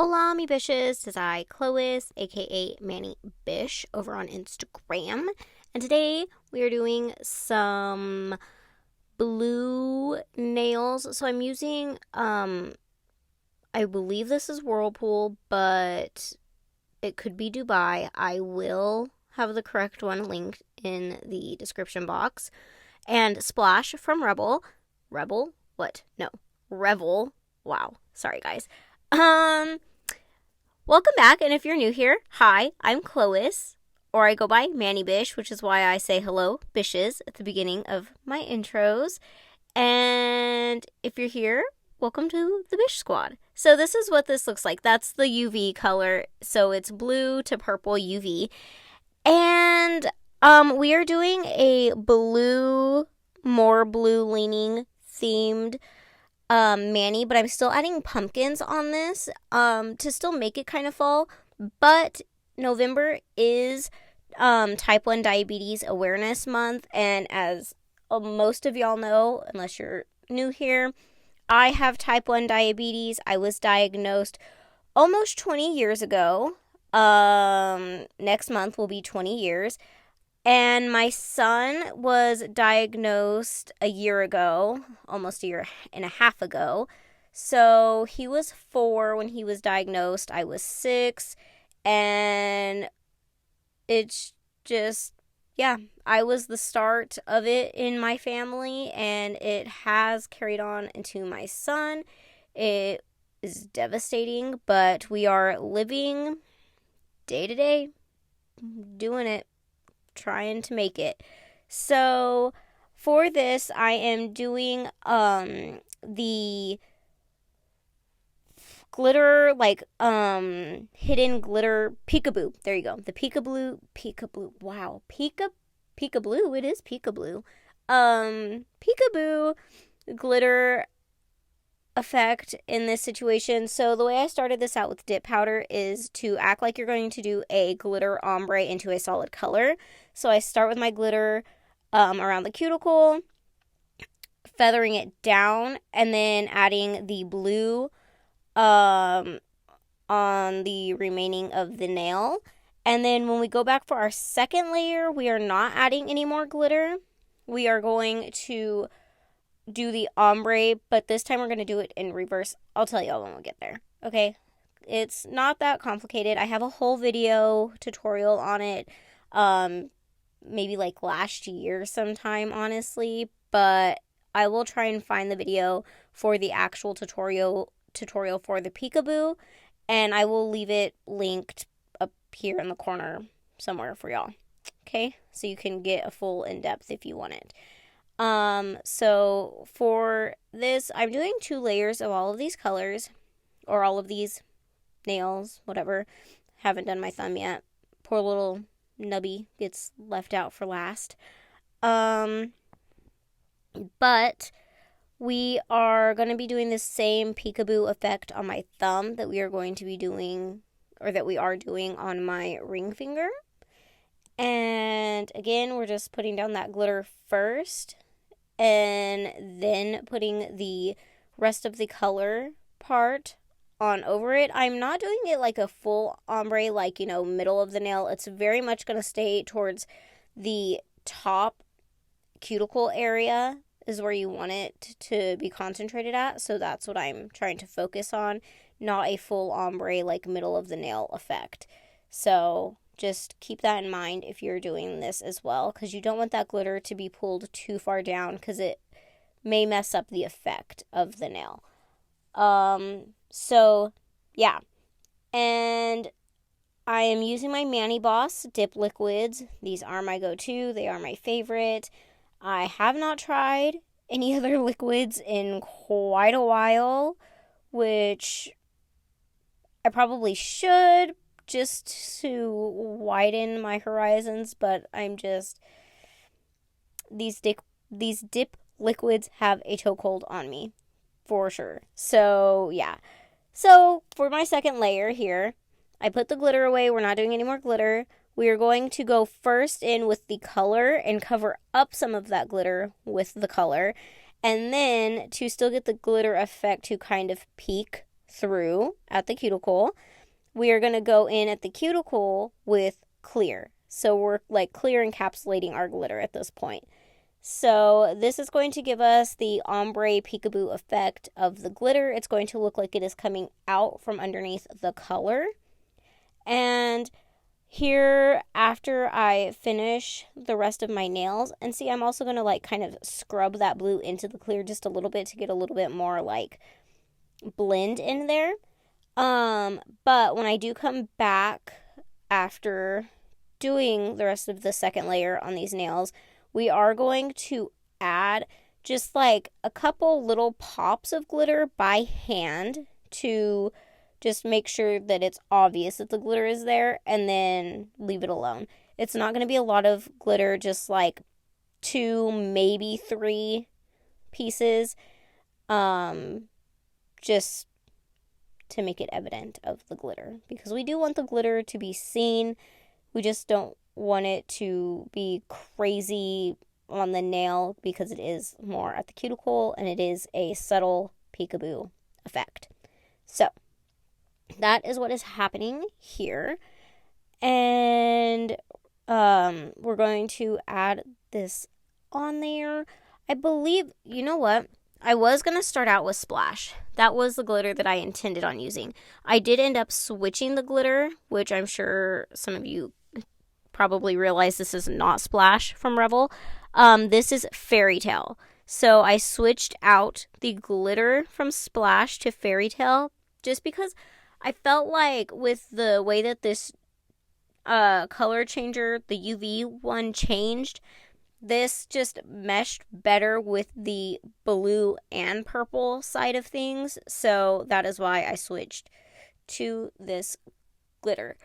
Hola, mi Bisshhs. This is I, Clois, aka Manny Bish, over on Instagram. And today we are doing some blue nails. So I'm using, I believe this is Whirlpool, but it could be Dubai. I will have the correct one linked in the description box. And Splash from Rebel. Rebel? What? No. Revel. Wow. Sorry, guys. Welcome back, and if you're new here, hi, I'm Clois, or I go by Manny Bish, which is why I say hello, Bishes, at the beginning of my intros. And if you're here, welcome to the Bish Squad. So this is what this looks like. That's the UV color, so it's blue to purple UV. And we are doing a more blue-leaning themed Manny, but I'm still adding pumpkins on this to still make it kind of fall. But November is type 1 diabetes awareness month, and as most of y'all know, unless you're new here, I have type 1 diabetes. I was diagnosed almost 20 years ago. Next month will be 20 years. And my son was diagnosed a year ago, almost a year and a half ago. So he was 4 when he was diagnosed. I was 6. And it's just, I was the start of it in my family. And it has carried on into my son. It is devastating, but we are living day to day, doing it. Trying to make it. So for this, I am doing the glitter, hidden glitter peekaboo. There you go. The peekaboo. Wow, peekaboo. It is peekaboo. Peekaboo glitter effect in this situation. So the way I started this out with dip powder is to act like you're going to do a glitter ombre into a solid color. So I start with my glitter around the cuticle, feathering it down, and then adding the blue on the remaining of the nail. And then when we go back for our second layer, we are not adding any more glitter. We are going to do the ombre, but this time we're going to do it in reverse. I'll tell y'all when we get there, okay? It's not that complicated. I have a whole video tutorial on it, maybe like last year sometime, honestly, but I will try and find the video for the actual tutorial for the peekaboo, and I will leave it linked up here in the corner somewhere for y'all, okay? So you can get a full in-depth if you want it. So for this, I'm doing 2 layers of all of these colors, or all of these nails, whatever. Haven't done my thumb yet. Poor little nubby gets left out for last. But we are going to be doing the same peekaboo effect on my thumb that we are going to be doing, or that we are doing on my ring finger. And again, we're just putting down that glitter first, and then putting the rest of the color part on over it. I'm not doing it like a full ombre, like, middle of the nail. It's very much going to stay towards the top cuticle area is where you want it to be concentrated at. So that's what I'm trying to focus on, not a full ombre, like middle of the nail effect. So just keep that in mind if you're doing this as well, because you don't want that glitter to be pulled too far down, because it may mess up the effect of the nail. So, yeah. And I am using my Manny Boss dip liquids. These are my go-to. They are my favorite. I have not tried any other liquids in quite a while, which I probably should, just to widen my horizons, but these dip liquids have a chokehold on me, for sure. So, yeah. So, for my second layer here, I put the glitter away. We're not doing any more glitter. We are going to go first in with the color and cover up some of that glitter with the color. And then, to still get the glitter effect to kind of peak through at the cuticle. We are going to go in at the cuticle with clear. So we're like clear encapsulating our glitter at this point. So this is going to give us the ombre peekaboo effect of the glitter. It's going to look like it is coming out from underneath the color. And here, after I finish the rest of my nails, and see, I'm also going to like kind of scrub that blue into the clear just a little bit to get a little bit more like blend in there. But when I do come back after doing the rest of the second layer on these nails, we are going to add just like a couple little pops of glitter by hand to just make sure that it's obvious that the glitter is there, and then leave it alone. It's not going to be a lot of glitter, just like 2, maybe 3 pieces, just to make it evident of the glitter, because we do want the glitter to be seen. We just don't want it to be crazy on the nail, because it is more at the cuticle and it is a subtle peekaboo effect. So that is what is happening here. And we're going to add this on there. I believe, you know what? I was going to start out with Splash. That was the glitter that I intended on using. I did end up switching the glitter, which I'm sure some of you probably realize this is not Splash from Revel. This is Fairy Tale. So I switched out the glitter from Splash to Fairy Tale just because I felt like with the way that this color changer, the UV one, changed, this just meshed better with the blue and purple side of things. So that is why I switched to this glitter.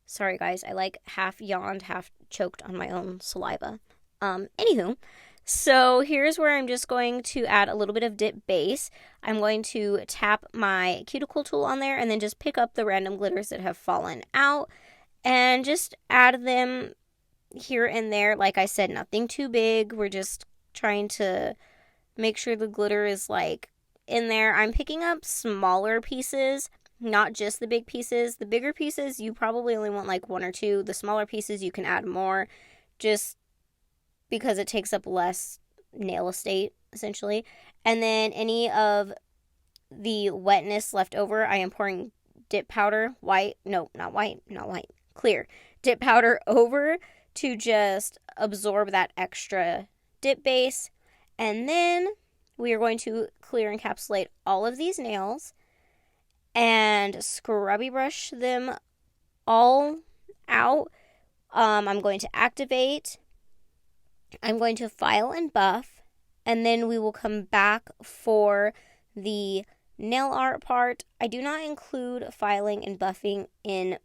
Sorry guys, I like half yawned, half choked on my own saliva. Anywho, so here's where I'm just going to add a little bit of dip base. I'm going to tap my cuticle tool on there and then just pick up the random glitters that have fallen out and just add them here and there. Like I said, nothing too big. We're just trying to make sure the glitter is like in there. I'm picking up smaller pieces, not just the big pieces. The bigger pieces, you probably only want like 1 or 2. The smaller pieces, you can add more, just because it takes up less nail estate, essentially. And then any of the wetness left over, I am pouring dip powder, clear dip powder over to just absorb that extra dip base. And then we are going to clear encapsulate all of these nails and scrubby brush them all out. I'm going to activate. I'm going to file and buff, and then we will come back for the nail art part. I do not include filing and buffing in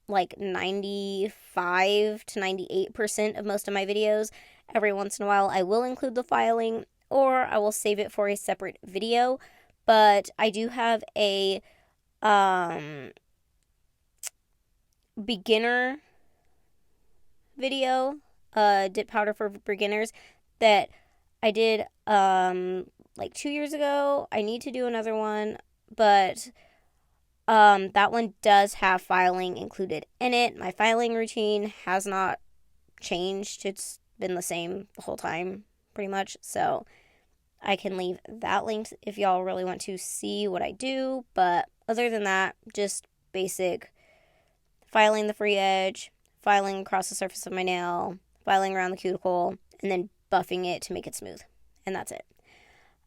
like 95 to 98% of most of my videos. Every once in a while I will include the filing, or I will save it for a separate video, but I do have a beginner video, dip powder for beginners, that I did like 2 years ago. I need to do another one, but that one does have filing included in it. My filing routine has not changed. It's been the same the whole time, pretty much. So I can leave that linked if y'all really want to see what I do. But other than that, just basic filing the free edge, filing across the surface of my nail, filing around the cuticle, and then buffing it to make it smooth. And that's it.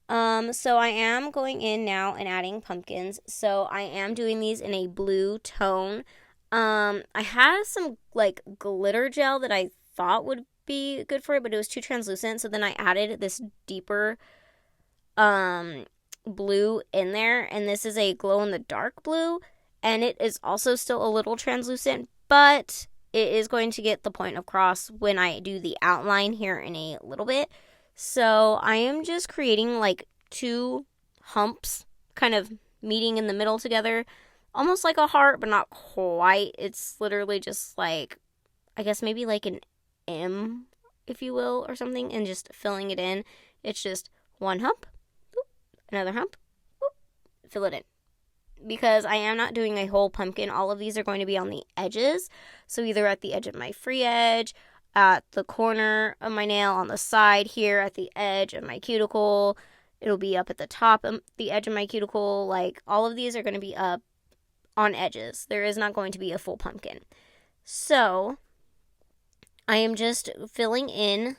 So I am going in now and adding pumpkins. So I am doing these in a blue tone. I had some like glitter gel that I thought would be good for it, but it was too translucent. So then I added this deeper blue in there, and this is a glow in the dark blue, and it is also still a little translucent, but it is going to get the point across when I do the outline here in a little bit. So I am just creating like 2 humps kind of meeting in the middle together, almost like a heart, but not quite. It's literally just like, I guess maybe like an M, if you will, or something, and just filling it in. It's just one hump, boop, another hump, boop, fill it in. Because I am not doing a whole pumpkin. All of these are going to be on the edges. So either at the edge of my free edge, at the corner of my nail, on the side here, at the edge of my cuticle. It'll be up at the top of the edge of my cuticle. Like, all of these are going to be up on edges. There is not going to be a full pumpkin. So I am just filling in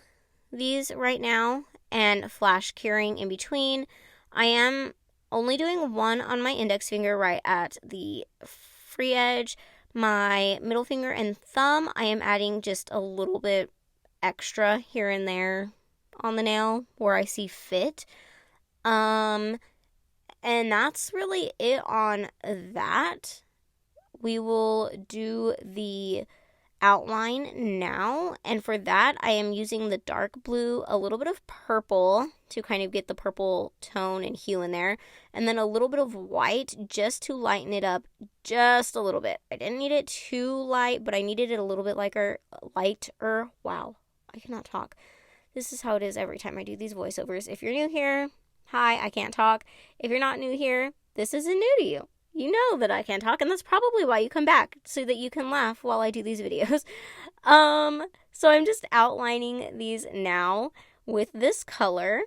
these right now and flash curing in between. I am only doing one on my index finger right at the free edge. My middle finger and thumb, I am adding just a little bit extra here and there on the nail where I see fit. And that's really it on that. We will do the outline now, and for that I am using the dark blue, a little bit of purple to kind of get the purple tone and hue in there, and then a little bit of white just to lighten it up just a little bit. I didn't need it too light, but I needed it a little bit lighter. Wow, I cannot talk. This is how it is every time I do these voiceovers. If you're new here, hi, I can't talk. If you're not new here, this isn't new to you. You know that I can't talk, and that's probably why you come back, so that you can laugh while I do these videos. So I'm just outlining these now with this color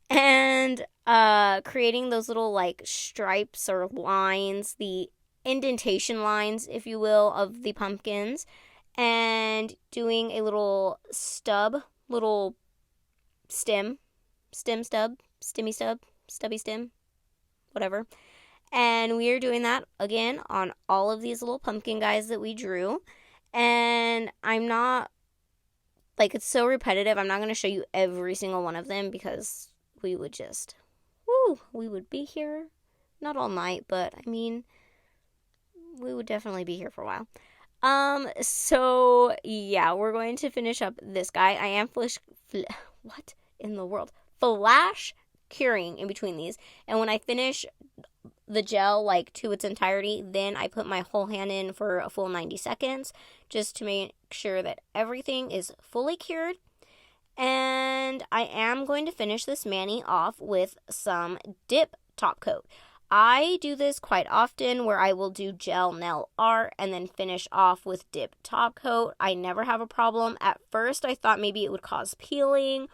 and creating those little like stripes or lines, the indentation lines, if you will, of the pumpkins, and doing a little stub, little stemmy stub, stubby stem, whatever. And we are doing that, again, on all of these little pumpkin guys that we drew. And I'm not, like, it's so repetitive. I'm not going to show you every single one of them because we would just, we would be here. Not all night, but, I mean, we would definitely be here for a while. So, yeah, we're going to finish up this guy. I am what in the world? Flash curing in between these. And when I finish the gel like to its entirety, then I put my whole hand in for a full 90 seconds just to make sure that everything is fully cured. And I am going to finish this mani off with some dip top coat. I do this quite often where I will do gel nail art and then finish off with dip top coat. I never have a problem. At first I thought maybe it would cause peeling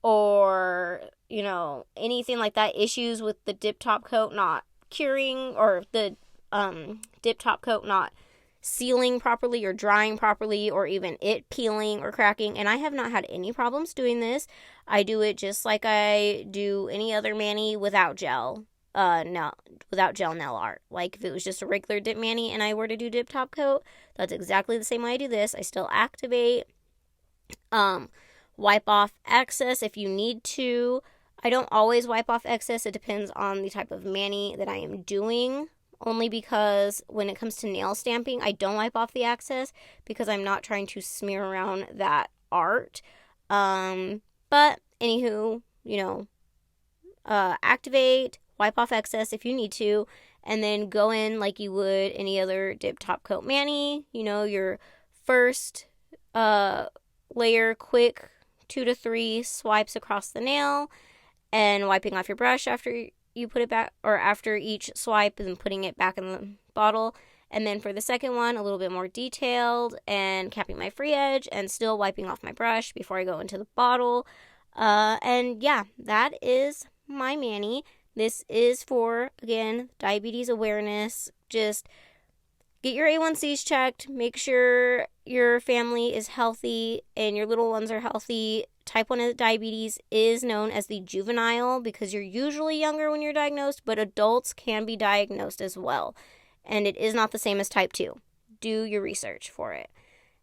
or, you know, anything like that, issues with the dip top coat not curing, or the dip top coat not sealing properly or drying properly, or even it peeling or cracking, and I have not had any problems doing this. I do it just like I do any other mani without gel, without gel nail art. Like if it was just a regular dip mani and I were to do dip top coat, that's exactly the same way I do this. I still activate, wipe off excess if you need to. I don't always wipe off excess. It depends on the type of mani that I am doing, only because when it comes to nail stamping, I don't wipe off the excess because I'm not trying to smear around that art. But anywho, you know, activate, wipe off excess if you need to, and then go in like you would any other dip top coat mani. You know, your first layer, quick 2 to 3 swipes across the nail, and wiping off your brush after you put it back, or after each swipe, and putting it back in the bottle. And then for the second one, a little bit more detailed, and capping my free edge and still wiping off my brush before I go into the bottle. And yeah, that is my mani. This is for, again, diabetes awareness. Just get your A1Cs checked. Make sure your family is healthy and your little ones are healthy. Type 1 diabetes is known as the juvenile because you're usually younger when you're diagnosed, but adults can be diagnosed as well. And it is not the same as type 2. Do your research for it.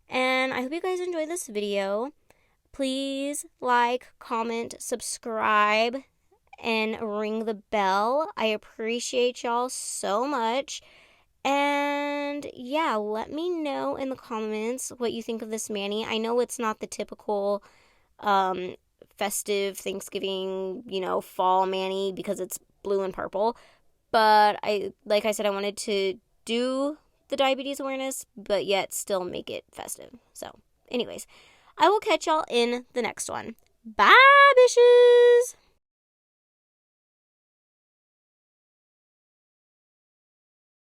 And I hope you guys enjoyed this video. Please like, comment, subscribe, and ring the bell. I appreciate y'all so much. And yeah, let me know in the comments what you think of this mani. I know it's not the typical festive Thanksgiving, you know, fall mani because it's blue and purple. But like I said, I wanted to do the diabetes awareness, but yet still make it festive. So anyways, I will catch y'all in the next one. Bye, bitches!